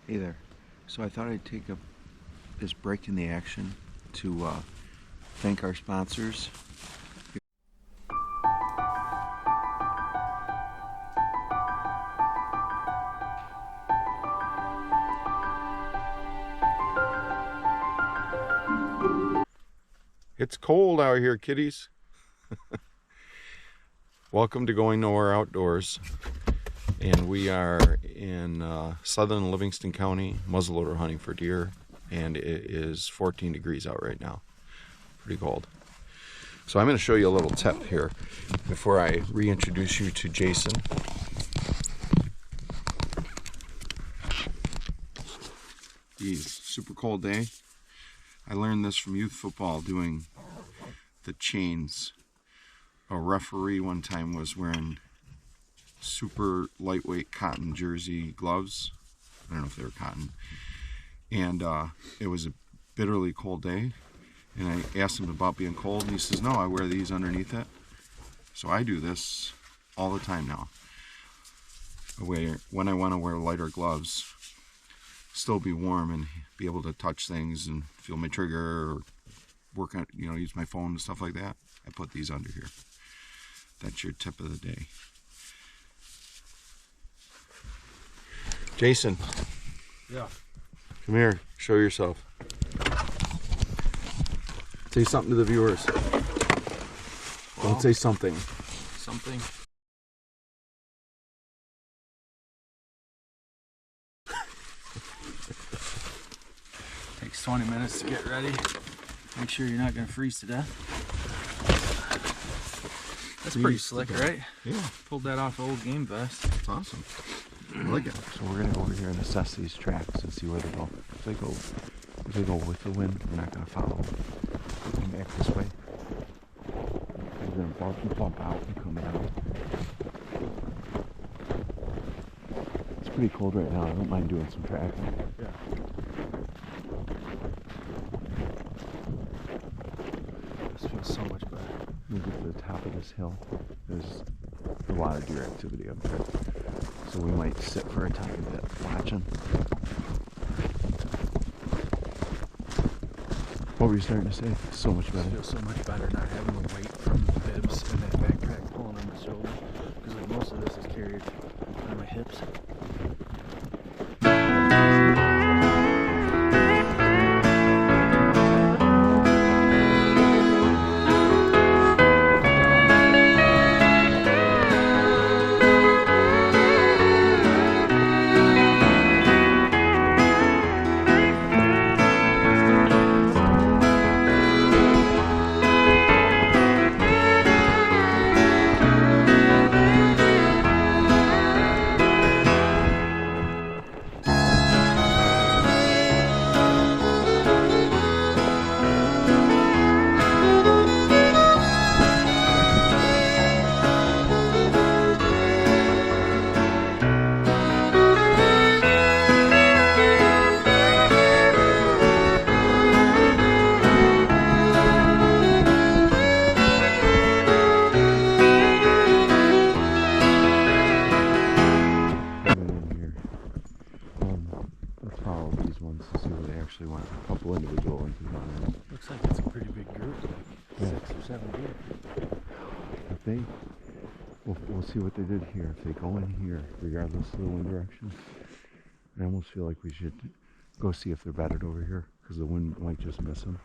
Hey there. So I thought I'd take this break in the action to thank our sponsors. It's cold out here, kiddies. Welcome to Going Nowhere Outdoors. And we are in southern Livingston County, muzzleloader hunting for deer. And it is 14 degrees out right now. Pretty cold. So I'm going to show you a little tip here before I reintroduce you to Jason. Geez, super cold day. I learned this from youth football doing the chains. A referee one time was wearing super lightweight cotton jersey gloves. I don't know if they were cotton. And it was a bitterly cold day. And I asked him about being cold, and he says, no, I wear these underneath it. So I do this all the time now. When I want to wear lighter gloves, still be warm and be able to touch things and feel my trigger or work on, use my phone and stuff like that, I put these under here. That's your tip of the day. Jason. Yeah. Come here, show yourself. Say something to the viewers. Well, don't say something. Something. Takes 20 minutes to get ready. Make sure you're not going to freeze to death. That's pretty slick, right? Yeah. Pulled that off an old game vest. It's awesome. I like it. So we're gonna go over here and assess these tracks and see where they go. If they go with the wind, we're not gonna follow. Come back this way. We're gonna bump out and come down. It's pretty cold right now. I don't mind doing some tracking. Yeah. This feels so much better. We get to the top of this hill. There's a lot of deer activity up there. So we might sit for a tiny bit watching. What were you starting to say? So much better. It feels so much better not having the weight from the bibs and that backpack pulling on my shoulder. Because like most of this is carried on my hips. A couple individual ones. Looks like it's a pretty big group, like 6 or 7 deer. If we'll see what they did here. If they go in here, regardless of the wind direction, I almost feel like we should go see if they're bedded over here, because the wind might just miss them.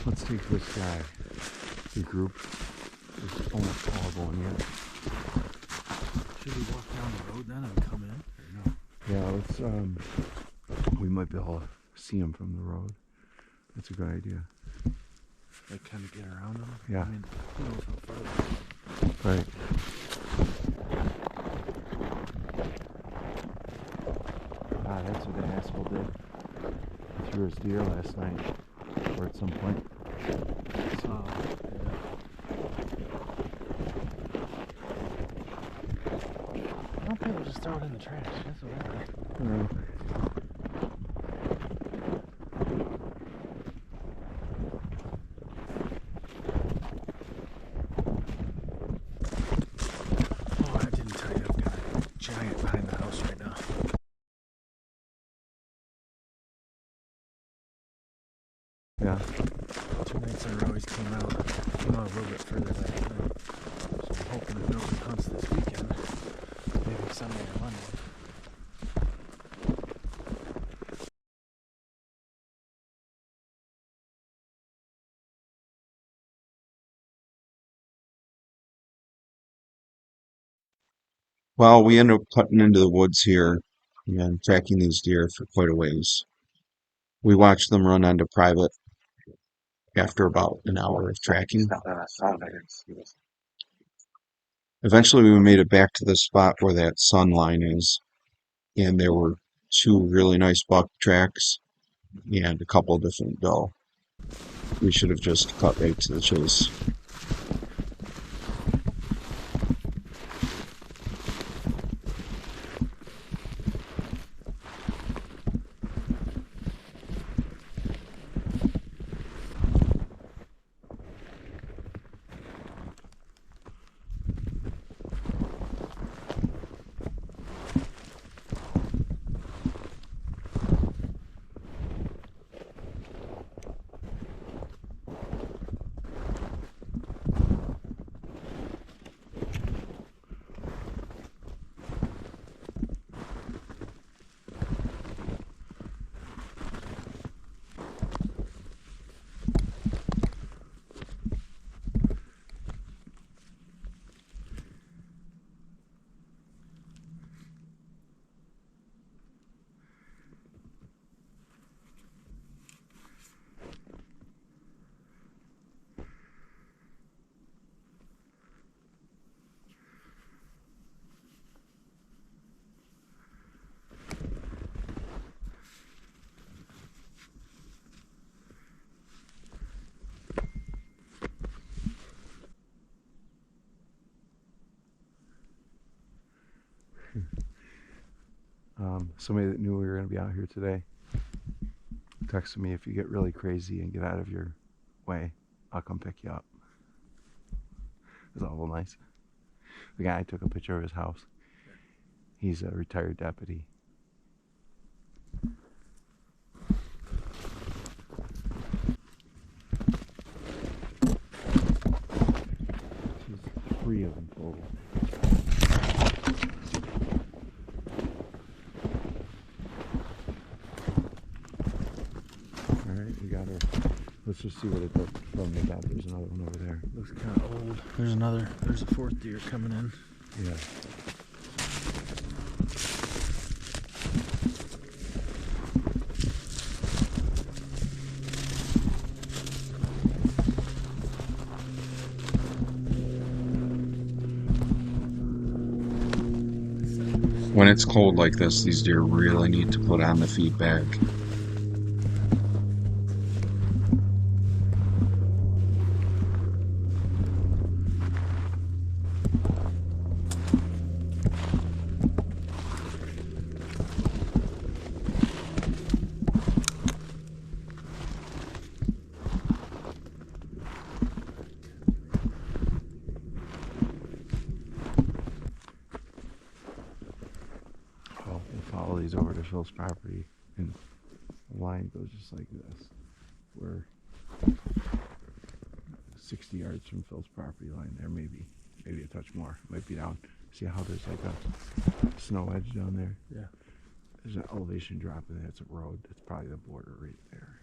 Let's take this guy. The group is almost all going in. Should we walk down the road then and come in? Or no? Yeah, let's, we might be able to see him from the road. That's a good idea. Like kind of get around them? Yeah. I mean, who knows how far. Right. Ah, that's what the asshole did. He threw his deer last night, or at some point. So, yeah. just throw it in the trash. That's whatever. Oh, I didn't tell you I've got a giant behind the house right now. Yeah. 2 nights in a row he's came out a little bit further last night. So I'm hoping if nobody hunts this weekend, maybe Sunday or Monday. Well, we ended up cutting into the woods here and tracking these deer for quite a ways. We watched them run onto private after about an hour of tracking. Eventually, we made it back to the spot where that sun line is, and there were 2 really nice buck tracks and a couple of different doe. We should have just cut right to the chase. Somebody that knew we were going to be out here today texted me, if you get really crazy and get out of your way, I'll come pick you up. It was awful nice. The guy took a picture of his house. He's a retired deputy. There's 3 of them total. Alright, we got her. Let's just see what it does from the back. There's another one over there. Looks kind of old. There's a 4th deer coming in. Yeah. When it's cold like this, these deer really need to put on the feedback. Follow these over to Phil's property, and the line goes just like this. We're 60 yards from Phil's property line there, maybe a touch more. Might be down. See how there's like a snow edge down there? Yeah. There's an elevation drop, and that's a road. That's probably the border right there.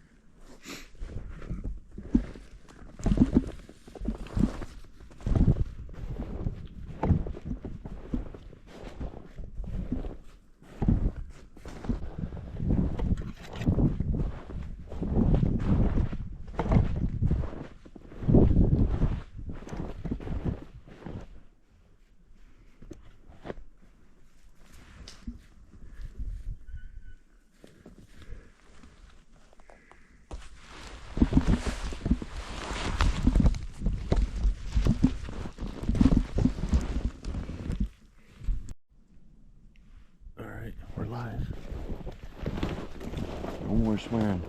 we're swearing.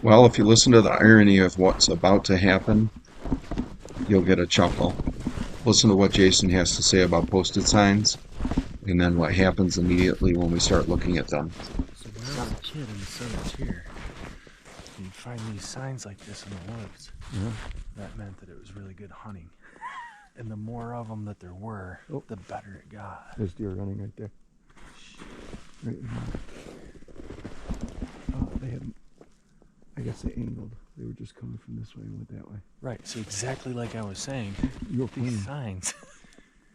Well, if you listen to the irony of what's about to happen, you'll get a chuckle. Listen to what Jason has to say about posted signs, and then what happens immediately when we start looking at them. So when I was a kid in the southern tier, you'd find these signs like this in the woods. Yeah. That meant that it was really good hunting. And the more of them that there were, the better it got. There's deer running right there. Right in there. Oh, they had, I guess they angled. They were just coming from this way and went that way. Right, so exactly like I was saying, You're these signs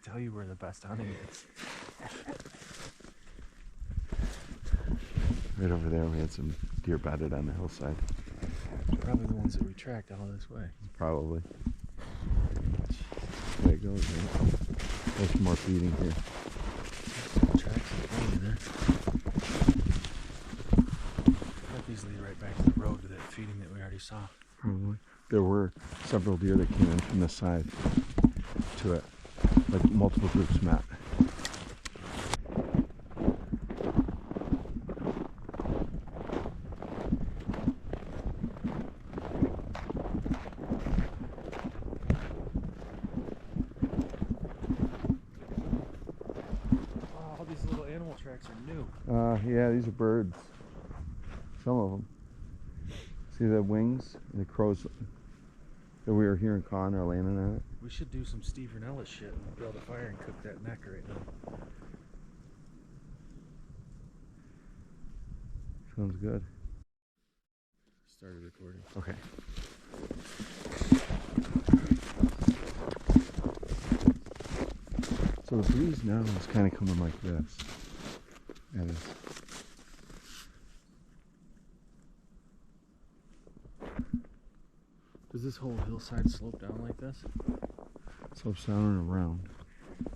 tell you where the best hunting is. Right over there, we had some deer bedded on the hillside. Probably the ones that we tracked all this way. Probably. There it goes, man. There's more feeding here. Tracks and plenty there. Might easily right back to the road to that feeding that we already saw. Probably. There were several deer that came in from this side to it. Like multiple groups met. All these little animal tracks are new. Yeah, these are birds. Some of them. See the wings and the crows that we were hearing cawing or landing on it? We should do some Steve Renella shit and build a fire and cook that neck right now. Sounds good. Started recording. Okay. So the breeze now is kind of coming like this. And it's Does this whole hillside slope down like this? slopes down and around.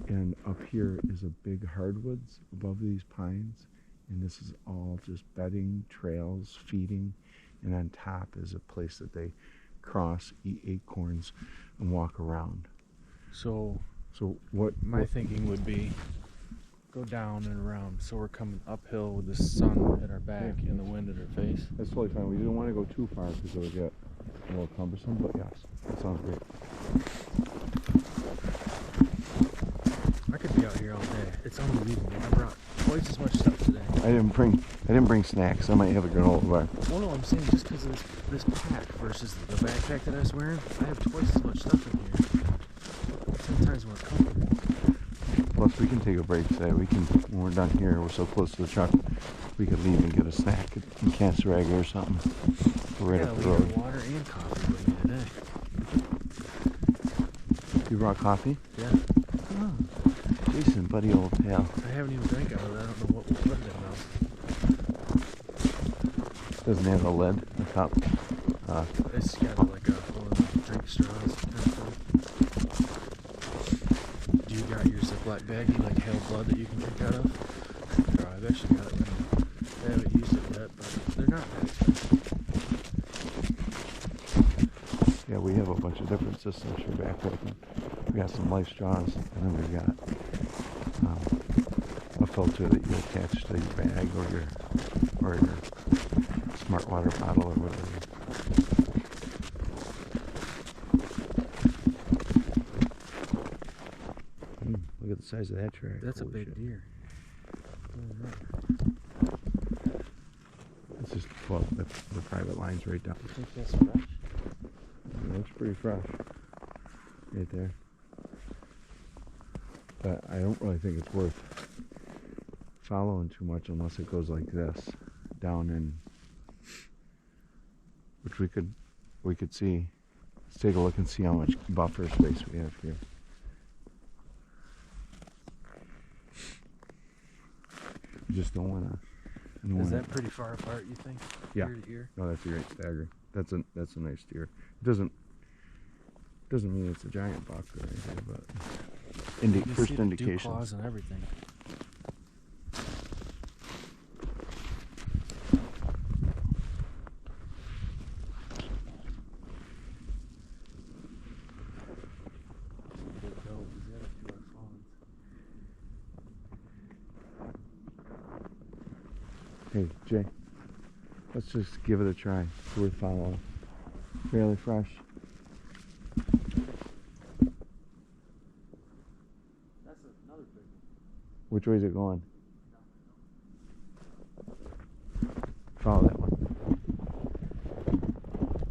And up here is a big hardwoods above these pines. And this is all just bedding, trails, feeding. And on top is a place that they cross, eat acorns, and walk around. So what my thinking would be go down and around, so we're coming uphill with the sun at our back and the wind at our face. That's totally fine. We didn't want to go too far because it would get a little cumbersome, but yes, that sounds great. I could be out here all day. It's unbelievable. I brought twice as much stuff today. I didn't bring snacks. I might have a granola bar. Well, no, I'm saying just because of this pack versus the backpack that I was wearing, I have twice as much stuff in here. 10 times more comfortable. Plus, we can take a break today. We can, when we're done here, we're so close to the truck, we could leave and get a snack in Cassaraga or something. We're right up the road. Water and coffee with me today. You brought coffee? Yeah. Oh, Jason, buddy old pal. I haven't even drank out of it. I don't know what we put in it now. Doesn't have a lid, a cup. It's got like one of the drink straws kind of thing. Do you got your Ziploc baggie like Hale Blood that you can drink out of? Or I've actually got it right now. I haven't used it yet, but they're not that expensive. Yeah, we have a bunch of different systems for backpacking. We got some life straws, and then we've got a filter that you attach to your bag or your smart water bottle or whatever. Look at the size of that track. That's a Holy big shit. deer. It's just, well, the private line's right down. You think that's fresh? It looks pretty fresh. Right there. But I don't really think it's worth following too much unless it goes like this. Down in, which we could see. Let's take a look and see how much buffer space we have here. You just don't want to. Is that pretty far apart, you think? Yeah. Ear to ear? No, that's a great stagger. That's a nice deer. It doesn't. Doesn't mean it's a giant buck or anything, but You first see the dew indications. claws and everything. Hey, Jay, let's just give it a try. It's worth following. Fairly fresh. That's another big one. Which way is it going? Follow that one.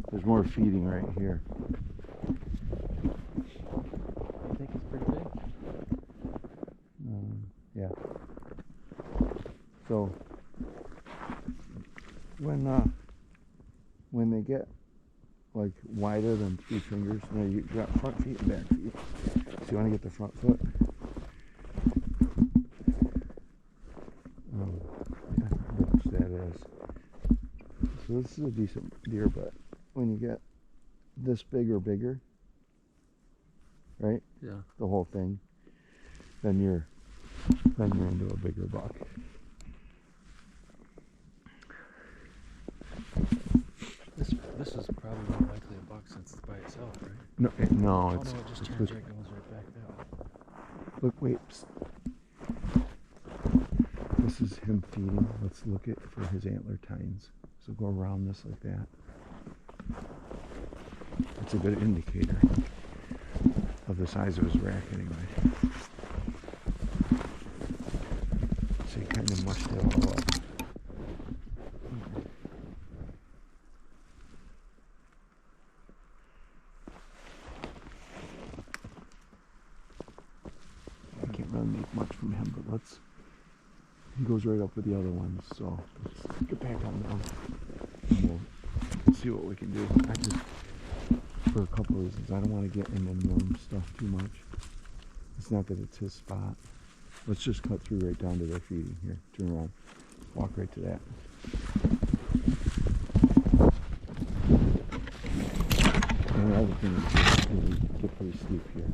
There's more feeding right here. You think it's pretty big? Yeah. So when they get like wider than 3 fingers, now you got front feet and back feet. So you want to get the front foot. Yeah, which that is. So this is a decent deer, but when you get this big or bigger, right? Yeah. The whole thing, then you're into a bigger buck. This is probably more likely a buck since it's by itself, right? No, Oh it's no, it just it's turns with, right, goes right back that way. look, wait. Psst. This is him feeding. Let's look at for his antler tines. So go around this like that. It's a good indicator of the size of his rack anyway. So you kind of mushed it all up. I can't really make much from him, but he goes right up with the other ones, so let's get back on them and we'll see what we can do. I just, for a couple of reasons, I don't want to get into norm stuff too much. It's not that it's his spot. Let's just cut through right down to their feeding here. Turn around, walk right to that. And the other thing is we get pretty steep here.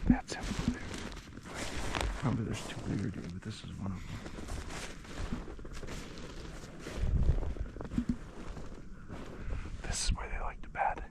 That's him over there. Probably there's 2 bigger deer, but this is one of them. This is where they like to bed.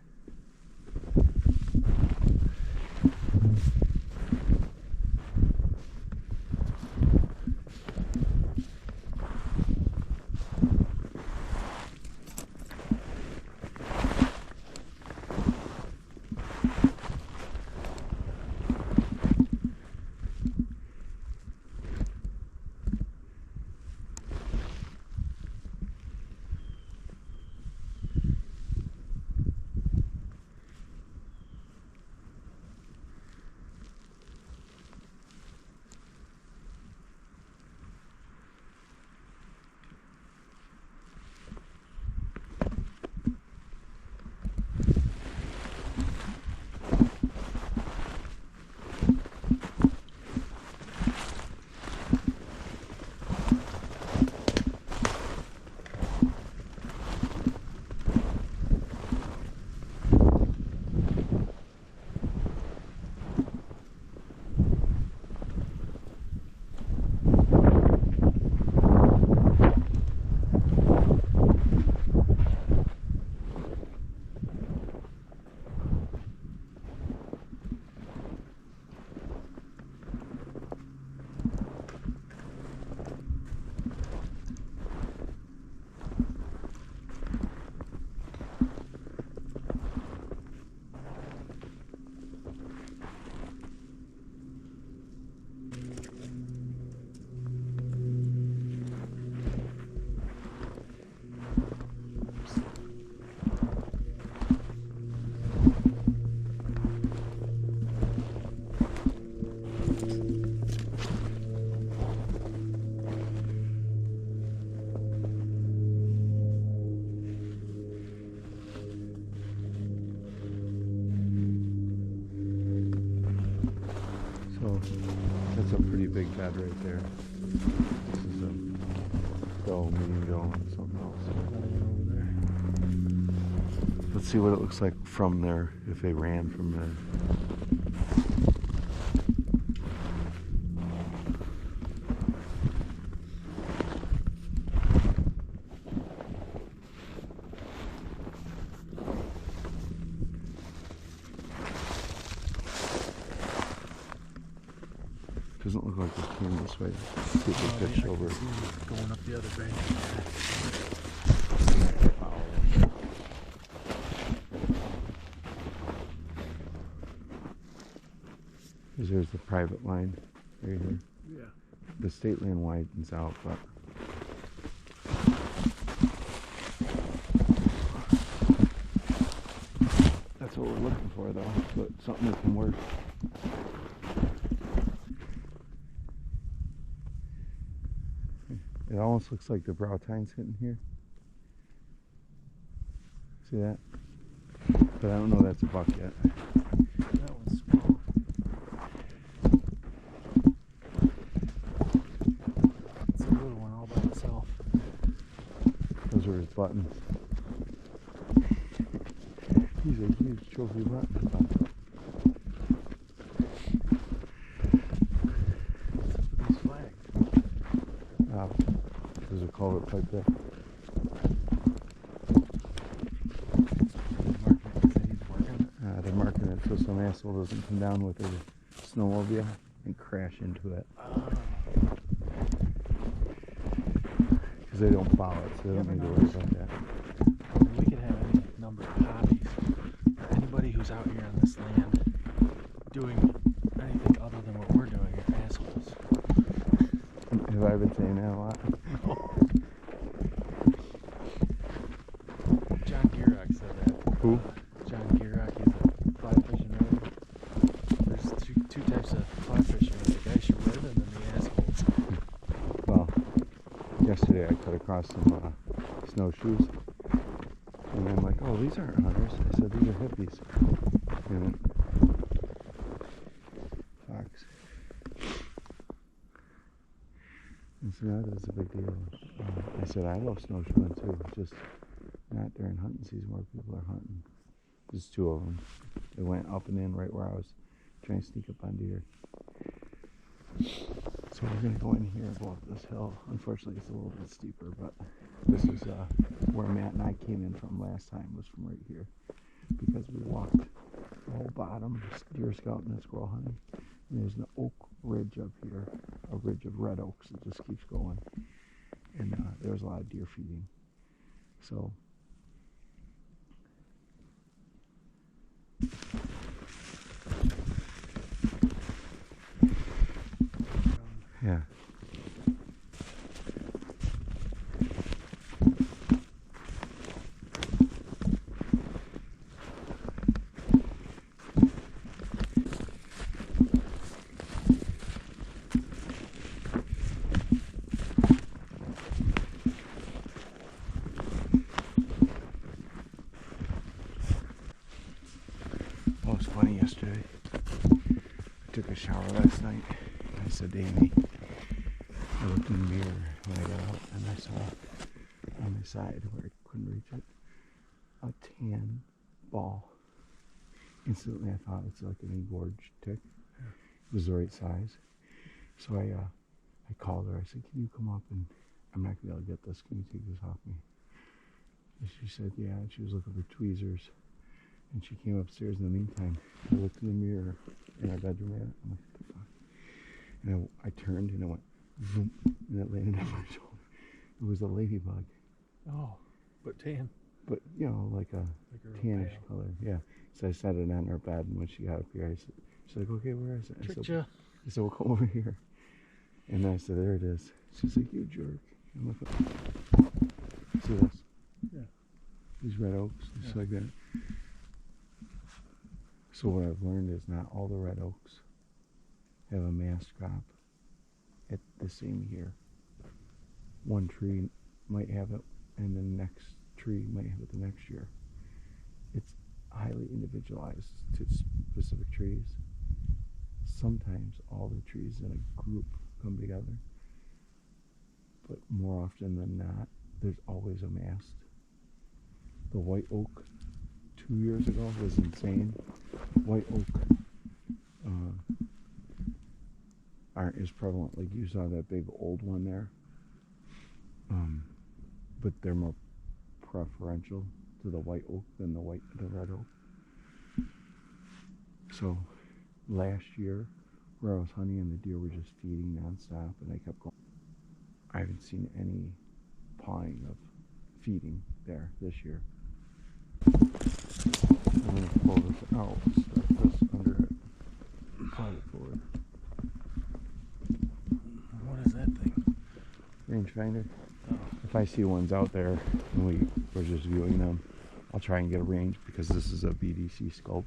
So that's a pretty big bed right there. This is a doe, medium doe, and something else. Over there. Let's see what it looks like from there, if they ran from there. Doesn't look like they came this way. See if they pitched over. Going up the other bank. There's the private line right here. Yeah. The state land widens out, but that's what we're looking for, though. But something that can work. It almost looks like the brow tine's hitting here. See that? But I don't know that's a buck yet. That one's small. It's a little one all by itself. Those are his buttons. He's a huge trophy button. These flags. There's a culvert pipe there. They're marking it so some asshole doesn't come down with their snowmobile and crash into it. Because they don't plow it, so they don't need to worry about that. I mean, we could have any number of hobbies. Anybody who's out here on this land doing anything other than what we're doing are assholes. Have I been saying that a lot? John Gierach said that. Who? John Gierach, he's a fly fishing writer. There's two types of fly fishing. The guys you with and then the assholes. Well, yesterday I cut across some snowshoes. And I'm like, oh, these aren't hunters. I said, these are hippies. And fox. And so that is a big deal. I said, I love snowshoeing too. Just not during hunting season where people are hunting. There's two of them. They went up and in right where I was trying to sneak up on deer. So we're going to go in here and go up this hill. Unfortunately, it's a little bit steeper, but this is where Matt and I came in from last time, was from right here. Because we walked the whole bottom, deer scouting and squirrel hunting. And there's an oak ridge up here, a ridge of red oaks that just keeps going. And there's a lot of deer feeding. So yeah. Well, it was funny yesterday. I took a shower last night. I said to Amy, I looked in the mirror when I got out and I saw on my side where I couldn't reach it, a tan ball. Instantly I thought it's like an engorged tick. It was the right size. So I called her. I said, can you come up and I'm not going to be able to get this. Can you take this off me? And she said, yeah. And she was looking for tweezers. And she came upstairs in the meantime. I looked in the mirror in our bedroom at it. I'm like, what the fuck? And I turned and it went zoom, and it landed on my shoulder. It was a ladybug. Oh, but tan. But, you know, like a tannish color. Yeah. So I set it on her bed, and when she got up here, I said, she's like, okay, where is it? I said, well, come over here. And I said, there it is. She's like, you jerk. I'm like, see this? Yeah. These red oaks, just like that. So what I've learned is not all the red oaks have a mass crop at the same year. One tree might have it, and the next tree might have it the next year. It's highly individualized to specific trees. sometimes all the trees in a group come together, but more often than not, there's always a mast. The white oak 2 years ago was insane. White oak aren't as prevalent. Like you saw that big old one there, but they're more preferential to the white oak than the red oak. So last year, where I was hunting and the deer were just feeding nonstop, and I kept going. I haven't seen any pawing of feeding there this year. I'm going to pull this out, stuff this under it, pull it forward. What is that thing? Rangefinder. Oh. If I see ones out there and we're just viewing them, I'll try and get a range because this is a BDC scope.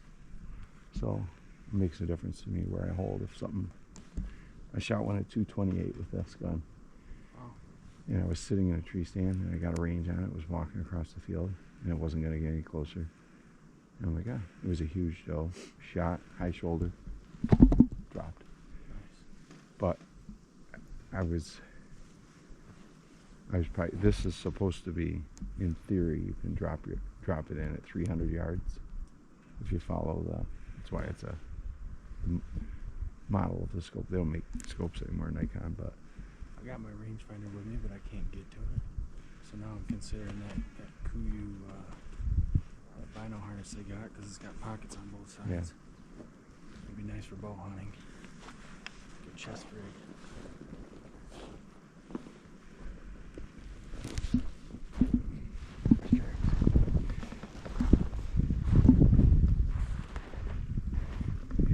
So it makes a difference to me where I hold. If something, I shot one at 228 with this gun. Wow. And I was sitting in a tree stand and I got a range on it. Was walking across the field and it wasn't going to get any closer. And I'm like, ah, it was a huge doe. Shot, high shoulder, dropped. Nice. But I was probably, this is supposed to be, in theory, you can drop it in at 300 yards if you follow that's why it's a model of the scope. They don't make scopes anymore, Nikon, but I got my rangefinder with me, but I can't get to it. So now I'm considering that Kuiu that bino harness they got, because it's got pockets on both sides. Yeah. It'd be nice for bow hunting. Good chest rig.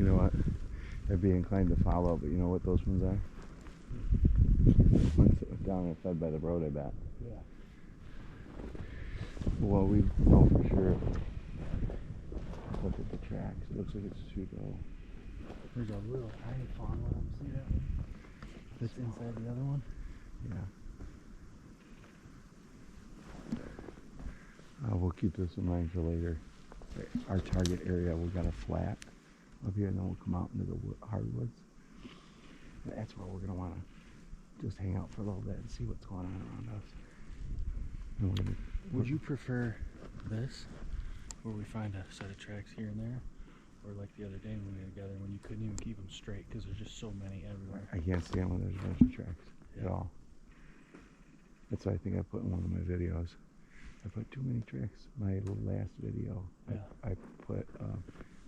you know what? I'd be inclined to follow, but you know what those ones are? Ones down and fed by the road, I bet. Yeah. Well, we know for sure. Look at the tracks. It looks like it's two doe. There's a little tiny fawn one. See that one? That's inside the other one? Yeah. We'll keep this in mind for later. Our target area, we got a flat up here, and then we'll come out into the hardwoods. That's where we're gonna want to just hang out for a little bit and see what's going on around us. And we're gonna, Would you prefer this, where we find a set of tracks here and there, or like the other day when we were together, when you couldn't even keep them straight because there's just so many everywhere? I can't stand when there's a bunch of tracks at all. That's what I think I put in one of my videos. I put too many tracks. My last video, Yeah. I put,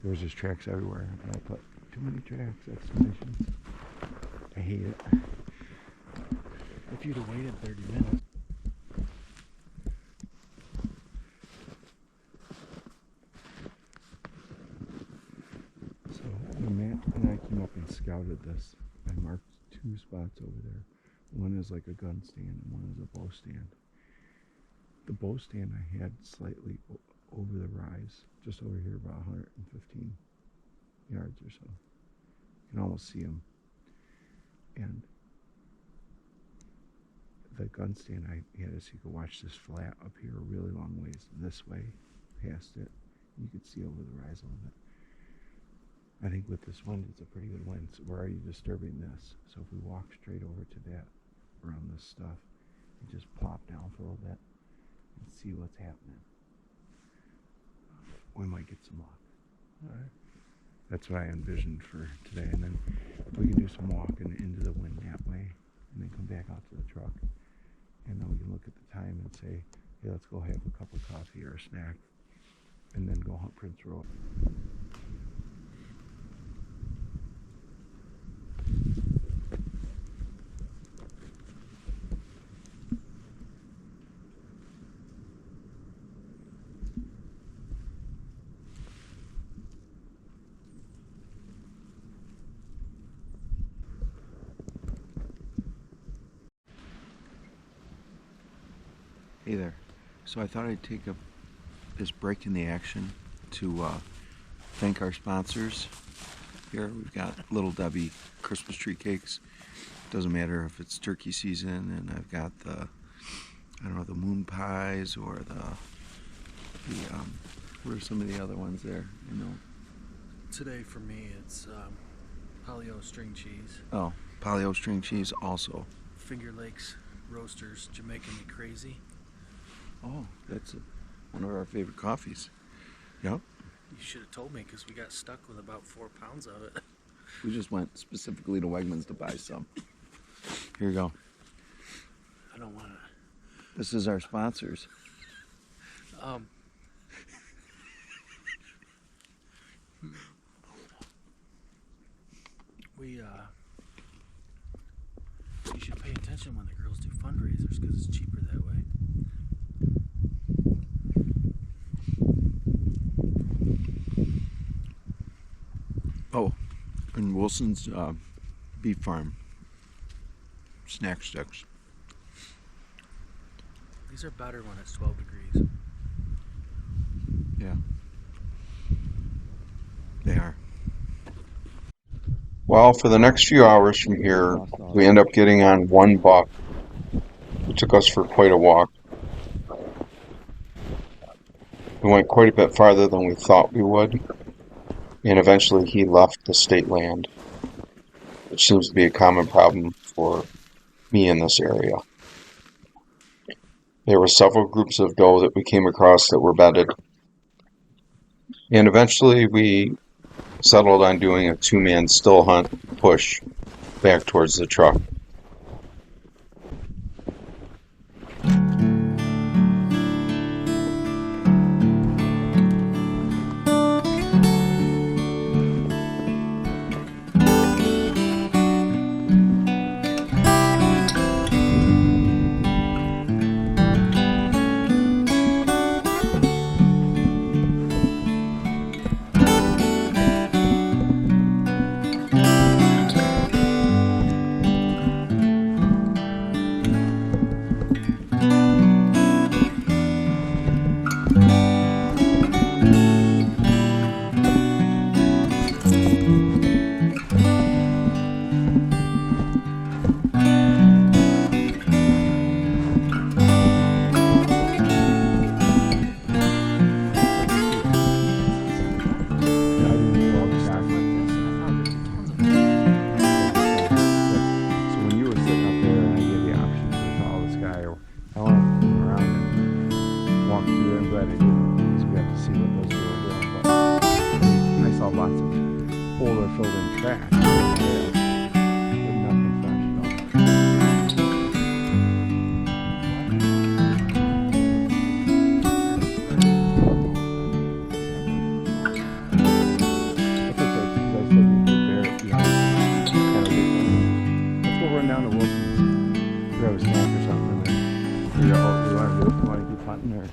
there was just tracks everywhere, and I put too many tracks, exclamations. I hate it. If you'd have waited 30 minutes. So when Matt and I came up and scouted this, I marked two spots over there. One is like a gun stand and one is a bow stand. The bow stand I had slightly over the rise, just over here about 115 yards or so. You can almost see them. And the gun stand I had it so you could watch this flat up here a really long ways this way, past it. You could see over the rise a little bit. I think with this wind, it's a pretty good wind. So we're already disturbing this. So if we walk straight over to that, around this stuff, and just plop down for a little bit and see what's happening, we might get some luck. All right. That's what I envisioned for today. And then we can do some walking into the wind that way, and then come back out to the truck. And then we can look at the time and say, hey, let's go have a cup of coffee or a snack, and then go hunt Prince Road. Hey there. So I thought I'd take this break in the action to thank our sponsors. Here we've got Little Debbie Christmas tree cakes. Doesn't matter if it's turkey season, and I've got the, I don't know, the moon pies or the what are some of the other ones there? You know. Today for me, it's Paleo string cheese. Oh, paleo string cheese also. Finger Lakes Roasters, Jamaican Me Crazy. Oh, that's one of our favorite coffees. Yep. You should have told me because we got stuck with about 4 pounds of it. We just went specifically to Wegmans to buy some. Here you go. I don't want to. This is our sponsors. You should pay attention when the girls do fundraisers because it's cheaper that way. Oh, and Wilson's beef farm snack sticks. These are better when it's 12 degrees. Yeah, they are. Well, for the next few hours from here, we end up getting on one buck. It took us for quite a walk. We went quite a bit farther than we thought we would, and eventually he left the state land, which seems to be a common problem for me in this area. There were several groups of doe that we came across that were bedded, and eventually we settled on doing a 2-man still hunt push back towards the truck. Grab a snack or something, and then figure out what we want to do. If we want to keep hunting or